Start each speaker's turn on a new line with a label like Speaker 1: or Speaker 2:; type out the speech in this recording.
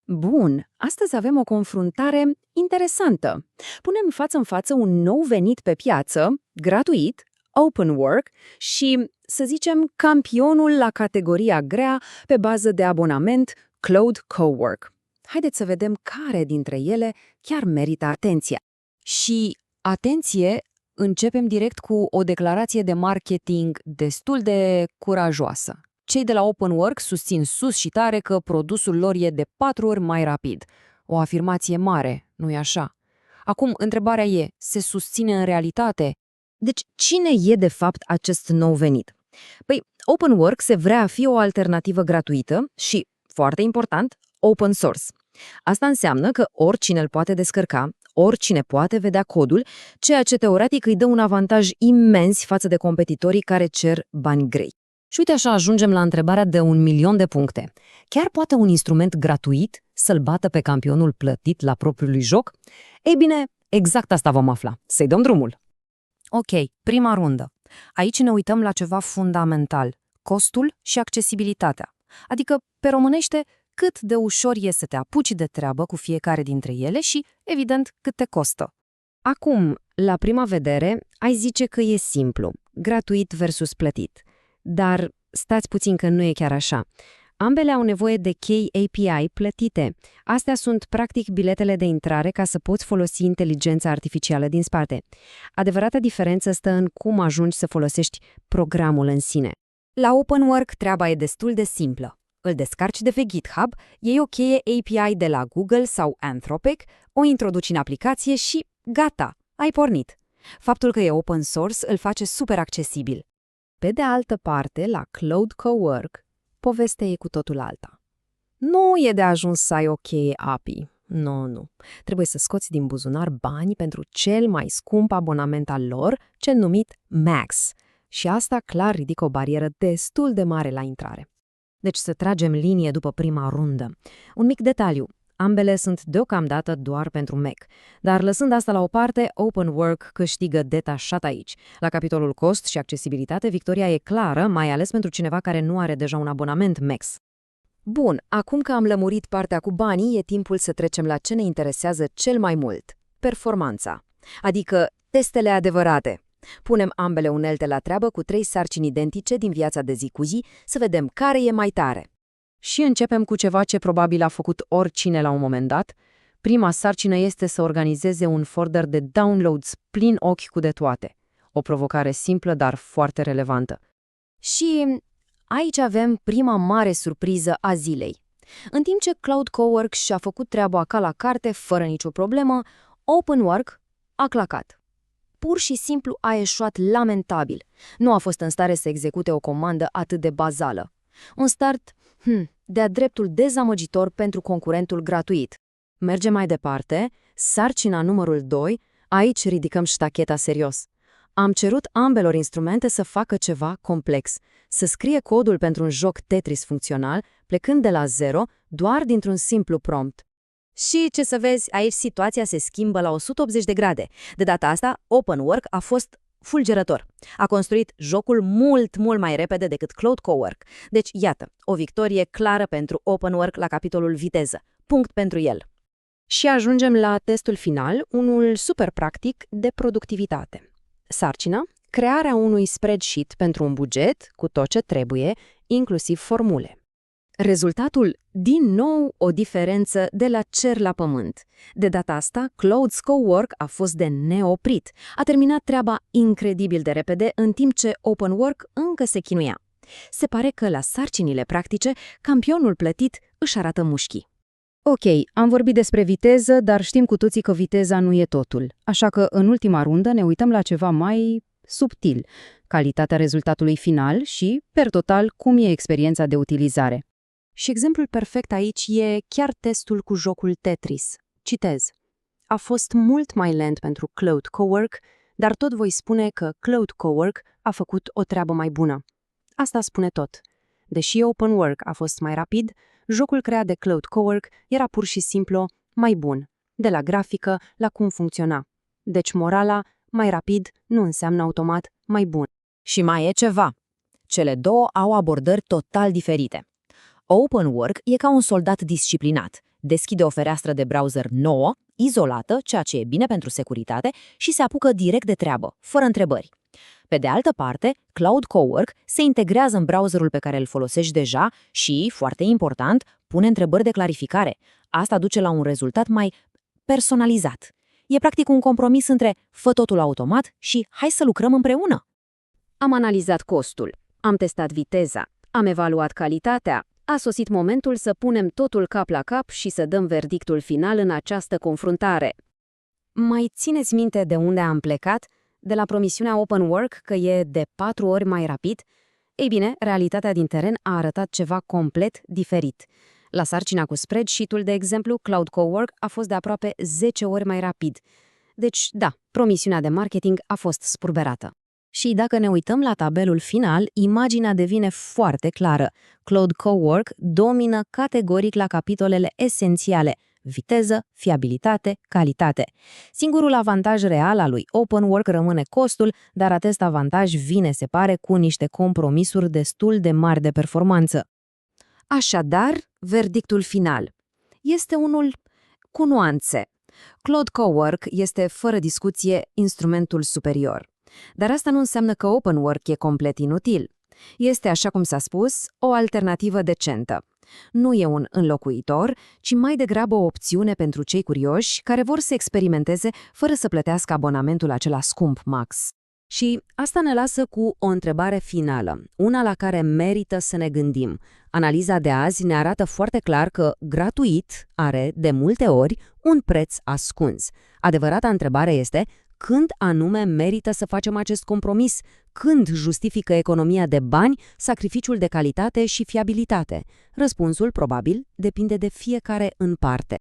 Speaker 1: Bun, astăzi avem o confruntare interesantă. Punem față în față un nou venit pe piață, gratuit, open work și, să zicem, campionul la categoria grea pe bază de abonament, Cloud Cowork. Haideți să vedem care dintre ele chiar merită atenția. Și, atenție, începem direct cu o declarație de marketing destul de curajoasă. Cei de la OpenWork susțin sus și tare că produsul lor e de 4 ori mai rapid. O afirmație mare, nu-i așa? Acum, întrebarea e, se susține în realitate? Deci, cine e de fapt acest nou venit? Păi, OpenWork se vrea a fi o alternativă gratuită și, foarte important, open source. Asta înseamnă că oricine îl poate descărca, oricine poate vedea codul, ceea ce teoretic îi dă un avantaj imens față de competitorii care cer bani grei. Și uite așa ajungem la întrebarea de 1.000.000 de puncte. Chiar poate un instrument gratuit să-l bată pe campionul plătit la propriului joc? Ei bine, exact asta vom afla. Să-i dăm drumul. Ok, prima rundă. Aici ne uităm la ceva fundamental, costul și accesibilitatea. Adică, pe românește, cât de ușor e să te apuci de treabă cu fiecare dintre ele și, evident, cât te costă. Acum, la prima vedere, ai zice că e simplu, gratuit versus plătit. Dar stați puțin că nu e chiar așa. Ambele au nevoie de chei API plătite. Astea sunt practic biletele de intrare ca să poți folosi inteligența artificială din spate. Adevărata diferență stă în cum ajungi să folosești programul în sine. La OpenWork treaba e destul de simplă. Îl descarci de pe GitHub, iei o cheie API de la Google sau Anthropic, o introduci în aplicație și gata, ai pornit. Faptul că e open source îl face super accesibil. Pe de altă parte, la Cloud Cowork, povestea e cu totul alta. Nu e de ajuns să ai o cheie API. Nu. Trebuie să scoți din buzunar bani pentru cel mai scump abonament al lor, cel numit Max. Și asta clar ridică o barieră destul de mare la intrare. Deci să tragem linie după prima rundă. Un mic detaliu. Ambele sunt deocamdată doar pentru Mac. Dar lăsând asta la o parte, OpenWork câștigă detașat aici. La capitolul cost și accesibilitate, victoria e clară, mai ales pentru cineva care nu are deja un abonament Max. Bun, acum că am lămurit partea cu banii, e timpul să trecem la ce ne interesează cel mai mult. Performanța. Adică testele adevărate. Punem ambele unelte la treabă cu 3 sarcini identice din viața de zi cu zi să vedem care e mai tare. Și începem cu ceva ce probabil a făcut oricine la un moment dat. Prima sarcină este să organizeze un folder de downloads plin ochi cu de toate. O provocare simplă, dar foarte relevantă. Și aici avem prima mare surpriză a zilei. În timp ce Cloud Cowork și-a făcut treaba ca la carte, fără nicio problemă, OpenWork a clacat. Pur și simplu a eșuat lamentabil. Nu a fost în stare să execute o comandă atât de bazală. Un start de-a dreptul dezamăgitor pentru concurentul gratuit. Mergem mai departe, sarcina numărul 2, aici ridicăm ștacheta serios. Am cerut ambelor instrumente să facă ceva complex, să scrie codul pentru un joc Tetris funcțional, plecând de la zero, doar dintr-un simplu prompt. Și ce să vezi, aici situația se schimbă la 180 de grade. De data asta, OpenWork a fost fulgerător. A construit jocul mult mai repede decât Cloud Cowork. Deci, iată, o victorie clară pentru OpenWork la capitolul viteză. Punct pentru el. Și ajungem la testul final, unul super practic de productivitate. Sarcina: crearea unui spreadsheet pentru un buget cu tot ce trebuie, inclusiv formule. Rezultatul, din nou, o diferență de la cer la pământ. De data asta, Cloud Cowork a fost de neoprit. A terminat treaba incredibil de repede, în timp ce OpenWork încă se chinuia. Se pare că la sarcinile practice, campionul plătit își arată mușchii. Ok, am vorbit despre viteză, dar știm cu toții că viteza nu e totul. Așa că, în ultima rundă, ne uităm la ceva mai subtil, calitatea rezultatului final și, per total, cum e experiența de utilizare. Și exemplul perfect aici e chiar testul cu jocul Tetris. Citez: a fost mult mai lent pentru Cloud Cowork, dar tot voi spune că Cloud Cowork a făcut o treabă mai bună. Asta spune tot. Deși OpenWork a fost mai rapid, jocul creat de Cloud Cowork era pur și simplu mai bun, de la grafică la cum funcționa. Deci morala, mai rapid nu înseamnă automat mai bun. Și mai e ceva. Cele două au abordări total diferite. OpenWork e ca un soldat disciplinat.
Speaker 2: deschide o fereastră de browser nouă, izolată, ceea ce e bine pentru securitate, și se apucă direct de treabă, fără întrebări. Pe de altă parte, Cloud Cowork se integrează în browserul pe care îl folosești deja și, foarte important, pune întrebări de clarificare. Asta duce la un rezultat mai personalizat. E practic un compromis între fă totul automat și hai să lucrăm împreună.
Speaker 1: Am analizat costul, am testat viteza, am evaluat calitatea. A sosit momentul să punem totul cap la cap și să dăm verdictul final în această confruntare. Mai țineți minte de unde am plecat? De la promisiunea Open Work că e de 4 ori mai rapid? Ei bine, realitatea din teren a arătat ceva complet diferit. La sarcina cu spreadsheet-ul, de exemplu, Cloud Cowork a fost de aproape 10 ori mai rapid. Deci, da, promisiunea de marketing a fost spurberată. Și dacă ne uităm la tabelul final, imaginea devine foarte clară. Cloud Cowork domină categoric la capitolele esențiale: viteză, fiabilitate, calitate. Singurul avantaj real al lui Open Work rămâne costul, dar acest avantaj vine, se pare, cu niște compromisuri destul de mari de performanță. Așadar, verdictul final este unul cu nuanțe. Cloud Cowork este, fără discuție, instrumentul superior. Dar asta nu înseamnă că Open Work e complet inutil. Este, așa cum s-a spus, o alternativă decentă. Nu e un înlocuitor, ci mai degrabă o opțiune pentru cei curioși care vor să experimenteze fără să plătească abonamentul acela scump max. Și asta ne lasă cu o întrebare finală, una la care merită să ne gândim. Analiza de azi ne arată foarte clar că gratuit are, de multe ori, un preț ascuns. Adevărata întrebare este: când anume merită să facem acest compromis? Când justifică economia de bani sacrificiul de calitate și fiabilitate? Răspunsul, probabil, depinde de fiecare în parte.